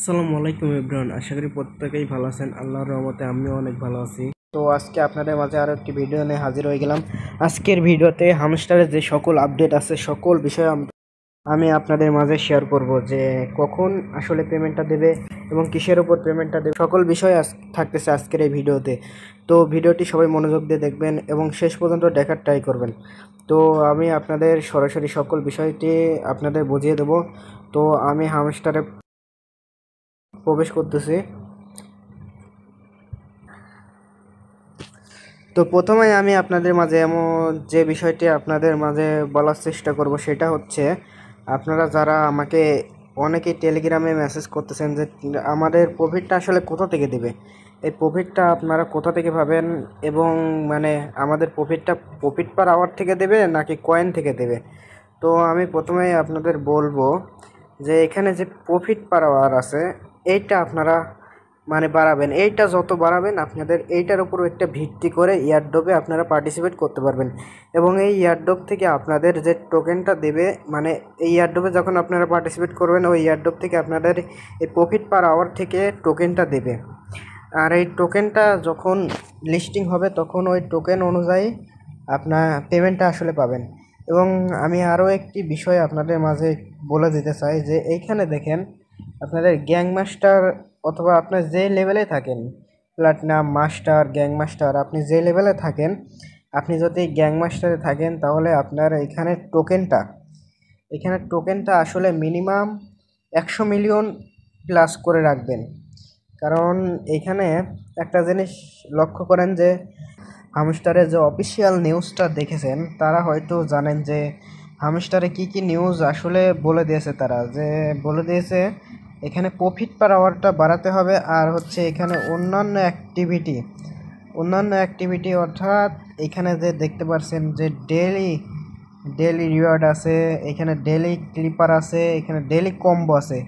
আসসালামু আলাইকুম এভরিওয়ান, আশা করি প্রত্যেকেই ভালো আছেন। আল্লাহর রহমতে আমিও অনেক ভালো আছি। তো আজকে আপনাদের মাঝে আরও একটি ভিডিও নিয়ে হাজির হয়ে গেলাম। আজকের ভিডিওতে হামস্টারের যে সকল আপডেট আছে সকল বিষয়ে আমি আপনাদের মাঝে শেয়ার করব, যে কখন আসলে পেমেন্টটা দেবে এবং কিসের উপর পেমেন্টটা দেবে, সকল বিষয় থাকতেছে আজকের এই ভিডিওতে। তো ভিডিওটি সবাই মনোযোগ দিয়ে দেখবেন এবং শেষ পর্যন্ত দেখার ট্রাই করবেন। তো আমি আপনাদের সরাসরি সকল বিষয়টি আপনাদের বুঝিয়ে দেব। তো আমি হামস্টারে প্রবেশ করতেছি। তো প্রথমে আমি আপনাদের মাঝে এমন যে বিষয়টি আপনাদের মাঝে বলার চেষ্টা করব সেটা হচ্ছে, আপনারা যারা আমাকে অনেকেই টেলিগ্রামে মেসেজ করতেছেন যে আমাদের প্রফিটটা আসলে কোথা থেকে দেবে, এই প্রফিটটা আপনারা কোথা থেকে পাবেন এবং মানে আমাদের প্রফিট পার আওয়ার থেকে দেবে নাকি কয়েন থেকে দেবে। তো আমি প্রথমেই আপনাদের বলবো যে এখানে যে প্রফিট পার আওয়ার আছে এইটা আপনারা মানে বাড়াবেন। এইটা যত বাড়াবেন আপনাদের এইটার উপর একটা ভিত্তি করে ইয়ারড্রপে আপনারা পার্টিসিপেট করতে পারবেন এবং এই ইয়ারড্রপ থেকে আপনাদের যে টোকেনটা দেবে, মানে এই ইয়ারড্রপে যখন আপনারা পার্টিসিপেট করবেন ওই ইয়ারড্রপ থেকে আপনাদের এই প্রফিট পার আওয়ার থেকে টোকেনটা দেবে। আর এই টোকেনটা যখন লিস্টিং হবে তখন ওই টোকেন অনুযায়ী আপনার পেমেন্টটা আসলে পাবেন। এবং আমি আরও একটি বিষয় আপনাদের মাঝে বলে দিতে চাই যে এইখানে দেখেন, আপনাদের গ্যাং মাস্টার অথবা আপনার যে লেভেলে থাকেন, প্লাটিনাম মাস্টার, গ্যাং মাস্টার, আপনি যে লেভেলে থাকেন, আপনি যদি গ্যাং মাস্টারে থাকেন তাহলে আপনার এখানে টোকেনটা আসলে মিনিমাম 100 মিলিয়ন প্লাস করে রাখবেন। কারণ এখানে একটা জিনিস লক্ষ্য করেন যে হামস্টারের যে অফিসিয়াল নিউজটা দেখেছেন তারা হয়তো জানেন যে হামস্টারে কি নিউজ আসলে বলে দিয়েছে। তারা যে বলে দিয়েছে এখানে প্রফিট পার আওয়ারটা বাড়াতে হবে, আর হচ্ছে এখানে অন্যান্য অ্যাক্টিভিটি অর্থাৎ এখানে যে দেখতে পাচ্ছেন যে ডেলি রিওয়ার্ড আছে, এখানে ডেলি ক্লিপার আছে, এখানে ডেলি কম্বো আছে।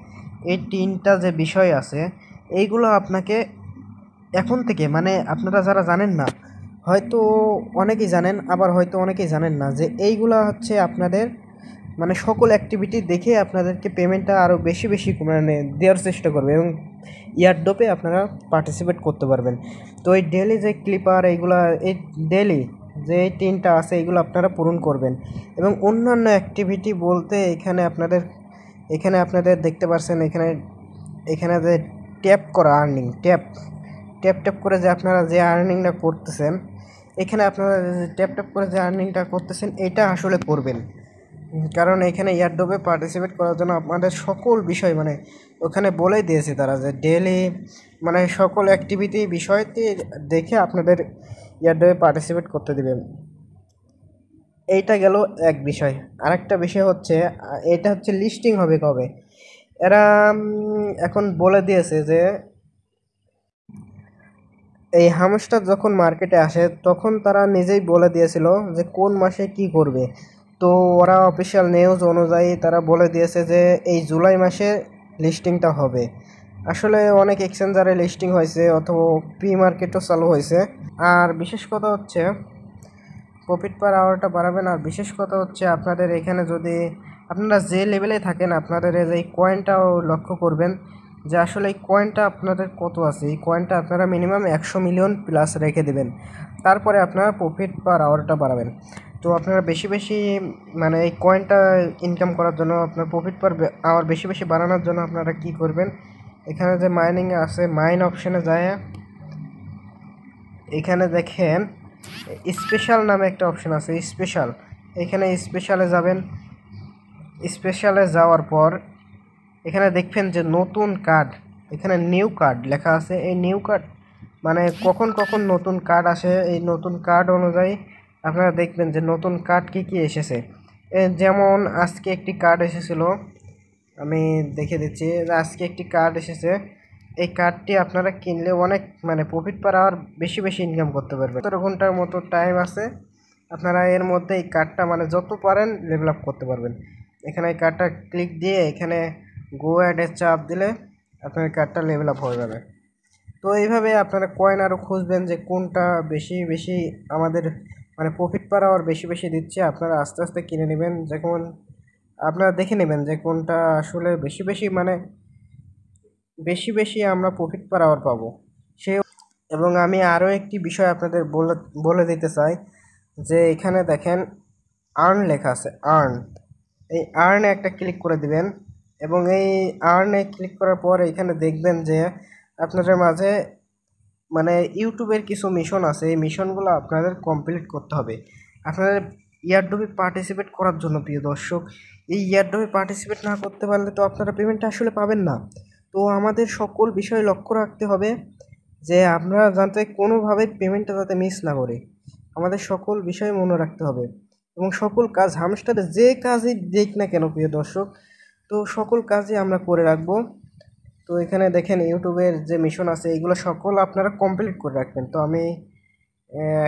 এই তিনটা যে বিষয় আছে এইগুলো আপনাকে এখন থেকে, মানে আপনারা যারা জানেন না হয়তো অনেকেই জানেন, আবার হয়তো অনেকেই জানেন না যে এইগুলা হচ্ছে আপনাদের মানে সকল অ্যাক্টিভিটি দেখে আপনাদেরকে পেমেন্টটা আরও বেশি মানে দেওয়ার চেষ্টা করবে এবং ইয়ারড্রপে আপনারা পার্টিসিপেট করতে পারবেন। তো এই ডেলি যে ক্লিপার এইগুলা, এই ডেলি যে এই তিনটা আছে এইগুলো আপনারা পূরণ করবেন। এবং অন্যান্য অ্যাক্টিভিটি বলতে এখানে আপনাদের দেখতে পাচ্ছেন, এখানে যে ট্যাপ করা আর্নিং, ট্যাপ করে যে আপনারা যে আর্নিংটা করতেছেন, এখানে আপনারা ট্যাপ করে যে আর্নিংটা করতেছেন এটা আসলে করবেন। কারণ এখানে ইয়ারড্রপে পার্টিসিপেট করার জন্য আপনাদের সকল বিষয় মানে ওখানে বলেই দিয়েছে তারা যে ডেলি মানে সকল অ্যাক্টিভিটি বিষয়টি দেখে আপনাদের ইয়ারড্রপে পার্টিসিপেট করতে দেবেন। এইটা গেল এক বিষয়। আরেকটা বিষয় হচ্ছে এটা হচ্ছে লিস্টিং হবে কবে। এরা এখন বলে দিয়েছে যে এই হামস্টার যখন মার্কেটে আসে তখন তারা নিজেই বলে দিয়েছিল যে কোন মাসে কি করবে। তো ওরা অফিসিয়াল নিউজ অনুযায়ী তারা বলে দিয়েছে যে এই জুলাই মাসে লিস্টিংটা হবে। আসলে অনেক এক্সচেঞ্জারে লিস্টিং হয়েছে অথবা প্রি মার্কেটও চালু হয়েছে। আর বিশেষ কথা হচ্ছে প্রফিট পার আওয়ারটা বাড়াবেন। আর বিশেষ কথা হচ্ছে আপনাদের এখানে যদি আপনারা যে লেভেলে থাকেন আপনাদের এই কয়েনটাও লক্ষ্য করবেন যে আসলে এই কয়েনটা আপনাদের কত আছে। এই কয়েনটা আপনারা মিনিমাম 100 মিলিয়ন প্লাস রেখে দেবেন, তারপরে আপনারা প্রফিট পার আওয়ারটা বাড়াবেন। তো আপনারা বেশি মানে এই কয়েনটা ইনকাম করার জন্য আপনার প্রফিট পার আওয়ার বেশি বাড়ানোর জন্য আপনারা কি করবেন, এখানে যে মাইনিং আছে মাইন অপশানে যায় এখানে দেখেন স্পেশাল নামে একটা অপশান আছে, স্পেশাল। এখানে স্পেশালে যাবেন। স্পেশালে যাওয়ার পর এখানে দেখবেন যে নতুন কার্ড, এখানে নিউ কার্ড লেখা আছে। এই নিউ কার্ড মানে কখন নতুন কার্ড আসে, এই নতুন কার্ড অনুযায়ী আপনারা দেখবেন যে নতুন কার্ড কি এসেছে। যেমন আজকে একটি কার্ড এসেছিল, আমি দেখে দিচ্ছি। আজকে একটি কার্ড এসেছে, এই কার্ডটি আপনারা কিনলে অনেক মানে প্রফিট পার আওয়ার বেশি ইনকাম করতে পারবেন। 17 ঘন্টার মতো টাইম আছে, আপনারা এর মধ্যে এই কার্ডটা মানে যত পারেন লেভেল আপ করতে পারবেন। এখানে এই কার্ডটা ক্লিক দিয়ে এখানে গো অ্যাডে চাপ দিলে আপনার কার্ডটা লেভেল আপ হয়ে যাবে। তো এইভাবে আপনারা কয়েন আরও খুঁজবেন যে কোনটা বেশি আমাদের মানে প্রফিট পার আওয়ার বেশি দিচ্ছে। আপনারা আস্তে আস্তে কিনে নেবেন, যেমন আপনারা দেখে নেবেন যে কোনটা আসলে বেশি মানে বেশি বেশি আমরা প্রফিট পার আওয়ার পাবো। সে এবং আমি আরও একটি বিষয় আপনাদের বলে দিতে চাই যে এখানে দেখেন আর্ন লেখা আছে, আর্ন। এই আর্নে একটা ক্লিক করে দিবেন এবং এই আর্নে ক্লিক করার পর এখানে দেখবেন যে আপনাদের মাঝে মানে ইউটিউবের কিছু মিশন আছে, এই মিশনগুলো আপনাদের কমপ্লিট করতে হবে আপনাদের ইয়ারড্রপে পার্টিসিপেট করার জন্য। প্রিয় দর্শক, এই ইয়ারড্রপে পার্টিসিপেট না করতে পারলে তো আপনারা পেমেন্টটা আসলে পাবেন না। তো আমাদের সকল বিষয় লক্ষ্য রাখতে হবে যে আপনারা যাতে কোনোভাবে পেমেন্টটা যাতে মিস না করে, আমাদের সকল বিষয় মনে রাখতে হবে এবং সকল কাজ হামস্টারে যে কাজই দিক না কেন প্রিয় দর্শক, তো সকল কাজই আমরা করে রাখবো। তো এখানে দেখেন ইউটিউবের যে মিশন আছে এইগুলো সকল আপনারা কমপ্লিট করে রাখবেন। তো আমি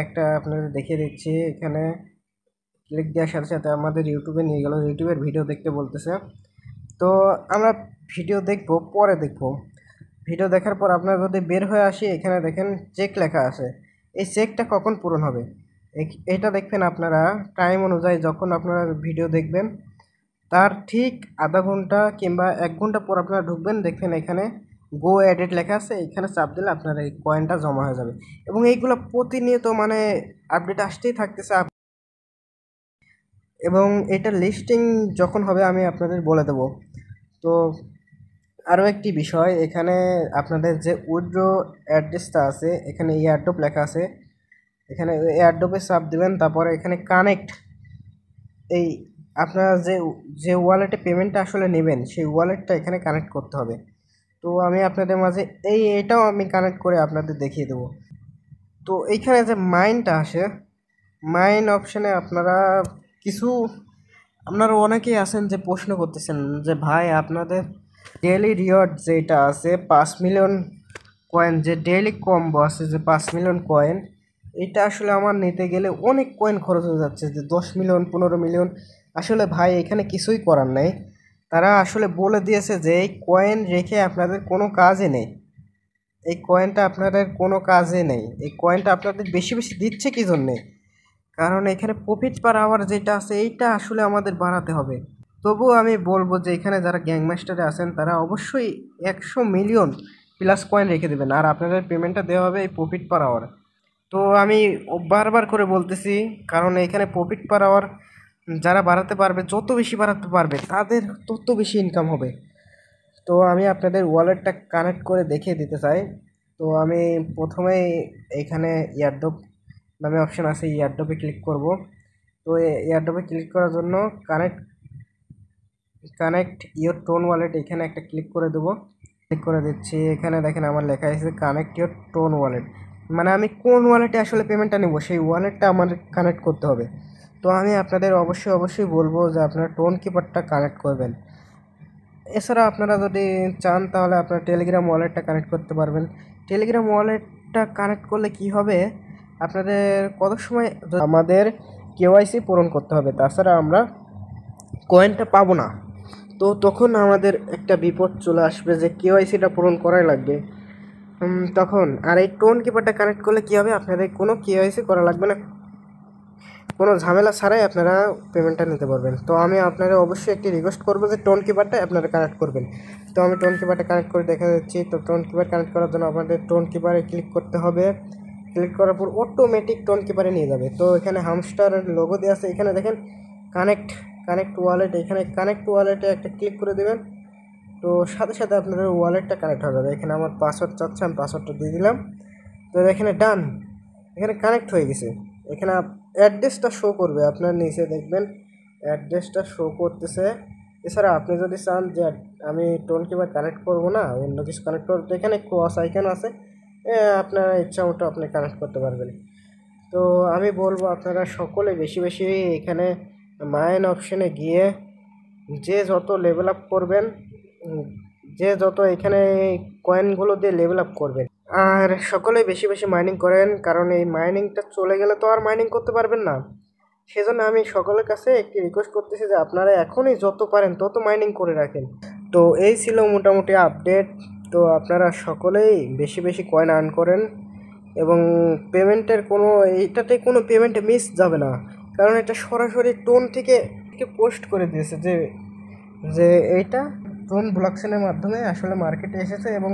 একটা আপনাদের দেখিয়ে দিচ্ছি। এখানে ক্লিক দেওয়ার সাথে সাথে আমাদের ইউটিউবে নিয়ে গেল, ইউটিউবের ভিডিও দেখতে বলতেছে। তো আমরা ভিডিও দেখব, পরে দেখব। ভিডিও দেখার পর আপনারা যদি বের হয়ে আসি, এখানে দেখেন চেক লেখা আছে। এই চেকটা কখন পূরণ হবে এটা দেখবেন আপনারা টাইম অনুযায়ী। যখন আপনারা ভিডিও দেখবেন তার ঠিক আধা ঘন্টা কিংবা 1 ঘন্টা পর আপনারা ঢুকবেন, দেখবেন এখানে গো এডিট লেখা আছে, এখানে চাপ দিলে আপনার এই কয়েনটা জমা হয়ে যাবে। এবং এইগুলো প্রতিনিয়ত মানে আপডেট আসতেই থাকতেছে। এবং এটা লিস্টিং যখন হবে আমি আপনাদের বলে দেব। তো আরও একটি বিষয়, এখানে আপনাদের যে উইথড্র অ্যাড্রেসটা আছে, এখানে এয়ারড্রপ লেখা আছে, এখানে এয়ারড্রপে চাপ দিবেন। তারপরে এখানে কানেক্ট, এই আপনারা যে ওয়ালেটে পেমেন্টটা আসলে নেবেন সেই ওয়ালেটটা এখানে কানেক্ট করতে হবে। তো আমি আপনাদের মাঝে এটাও আমি কানেক্ট করে আপনাদের দেখিয়ে দেবো। তো এইখানে যে মাইনটা আসে, মাইন অপশানে আপনারা অনেকেই আছেন যে প্রশ্ন করতেছেন যে ভাই আপনাদের ডেইলি রিওয়ার্ড যেটা আছে 5 মিলিয়ন কয়েন, যে ডেইলি কম্বো আছে যে 5 মিলিয়ন কয়েন, এটা আসলে আমার নিতে গেলে অনেক কয়েন খরচ হয়ে যাচ্ছে, যে 10 মিলিয়ন 15 মিলিয়ন। আসলে ভাই এখানে কিছুই করার নেই, তারা আসলে বলে দিয়েছে যে এই কয়েন রেখে আপনাদের কোনো কাজই নেই, এই কয়েনটা আপনাদের কোনো কাজে নেই। এই কয়েনটা আপনাদের বেশি বেশি দিচ্ছে কী জন্যে? কারণ এখানে প্রফিট পার আওয়ার যেটা আছে এইটা আসলে আমাদের বাড়াতে হবে। তবুও আমি বলবো যে এখানে যারা গ্যাংমাস্টারে আছেন তারা অবশ্যই 100 মিলিয়ন প্লাস কয়েন রেখে দেবেন, আর আপনাদের পেমেন্টটা দেওয়া হবে এই প্রফিট পার আওয়ার। তো আমি বারবার করে বলতেছি, কারণ এখানে প্রফিট পার আওয়ার যারা বাড়াতে পারবে, যত বেশি বাড়াতে পারবে তাদের তত বেশি ইনকাম হবে। তো আমি আপনাদের ওয়ালেটটা কানেক্ট করে দেখিয়ে দিতে চাই। তো আমি প্রথমেই এখানে এয়ারড্রপ নামে অপশান আছে, এয়ারড্রপে ক্লিক করব। তো এয়ারড্রপে ক্লিক করার জন্য কানেক্ট ইওর টোন ওয়ালেট এখানে একটা ক্লিক করে দেবো। ক্লিক করে দিচ্ছি। এখানে দেখেন আমার লেখা আছে কানেক্ট ইওর টোন ওয়ালেট, মানে আমি কোন ওয়ালেটে আসলে পেমেন্টটা নেব সেই ওয়ালেটটা আমার কানেক্ট করতে হবে। তো আমি আপনাদের অবশ্যই বলবো যে আপনারা টোন কিপারটা কানেক্ট করবেন। এছাড়া আপনারা যদি চান তাহলে আপনারা টেলিগ্রাম ওয়ালেটটা কানেক্ট করতে পারবেন। টেলিগ্রাম ওয়ালেটটা কানেক্ট করলে কি হবে, আপনাদের কত সময় আমাদের কেওয়াইসি পূরণ করতে হবে, তাছাড়া আমরা কয়েনটা পাবো না। তো তখন আমাদের একটা বিপদ চলে আসবে যে কেওয়াইসিটা পূরণ করাই লাগবে তখন। আর এই টোন কিপারটা কানেক্ট করলে কী হবে, আপনাদের কোনো কেওয়াইসি করা লাগবে না, কোনো ঝামেলা ছাড়াই আপনারা পেমেন্টটা নিতে পারবেন। তো আমি আপনারা অবশ্যই একটি রিকোয়েস্ট করবো যে টোন কিপারটা আপনারা কানেক্ট করবেন। তো আমি টোন কিপারটা কানেক্ট করে দেখা যাচ্ছি। তো টোন কিপার কানেক্ট করার জন্য আপনাদের টোন কিপারে ক্লিক করতে হবে। ক্লিক করার পর অটোমেটিক টোন কিপারে নিয়ে যাবে। তো এখানে হামস্টার লোগো দেওয়া আছে, এখানে দেখেন কানেক্ট ওয়ালেট, এখানে কানেক্ট ওয়ালেটে একটা ক্লিক করে দেবেন। তো সাথে সাথে আপনাদের ওয়ালেটটা কানেক্ট হয়ে যাবে। এখানে আমার পাসওয়ার্ড চাচ্ছে, আমি পাসওয়ার্ডটা দিয়ে দিলাম। তো এখানে ডান, এখানে কানেক্ট হয়ে গেছে। এখানে অ্যাড্রেসটা শো করবে, আপনার নিচে দেখবেন অ্যাড্রেসটা শো করতেছে। এছাড়া আপনি যদি চান যে আমি টোন কিপার কানেক্ট করবো না, অন্য কিছু কানেক্ট করবো, এখানে ক্রস আইকন আছে, আপনার ইচ্ছা মতো আপনি কানেক্ট করতে পারবেন। তো আমি বলবো আপনারা সকলে বেশি বেশি এখানে মাইন অপশানে গিয়ে যে যত লেভেল আপ করবেন, যে যত এখানে কয়েনগুলো দিয়ে লেভেল আপ করবেন, আর সকলে বেশি বেশি মাইনিং করেন, কারণ এই মাইনিংটা চলে গেলে তো আর মাইনিং করতে পারবেন না। সেজন্য আমি সকলের কাছে একটি রিকোয়েস্ট করতেছি যে আপনারা এখনই যত পারেন তত মাইনিং করে রাখেন। তো এই ছিল মোটামুটি আপডেট। তো আপনারা সকলেই বেশি বেশি কয়েন আর্ন করেন এবং পেমেন্টের এইটাতে কোনো পেমেন্ট মিস যাবে না, কারণ এটা সরাসরি টোন থেকে পোস্ট করে দিয়েছে যে যে এইটা ড্রোন ব্লকচেনের মাধ্যমে আসলে মার্কেটে এসেছে এবং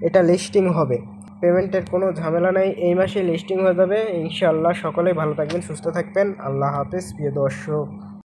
এটা লিস্টিং হবে। পেমেন্টের কোনো ঝামেলা নেই, এই মাসে লিস্টিং হয়ে যাবে ইনশাআল্লাহ। সকলেই ভালো থাকবেন, সুস্থ থাকবেন, আল্লাহ হাফেজ প্রিয় দর্শক।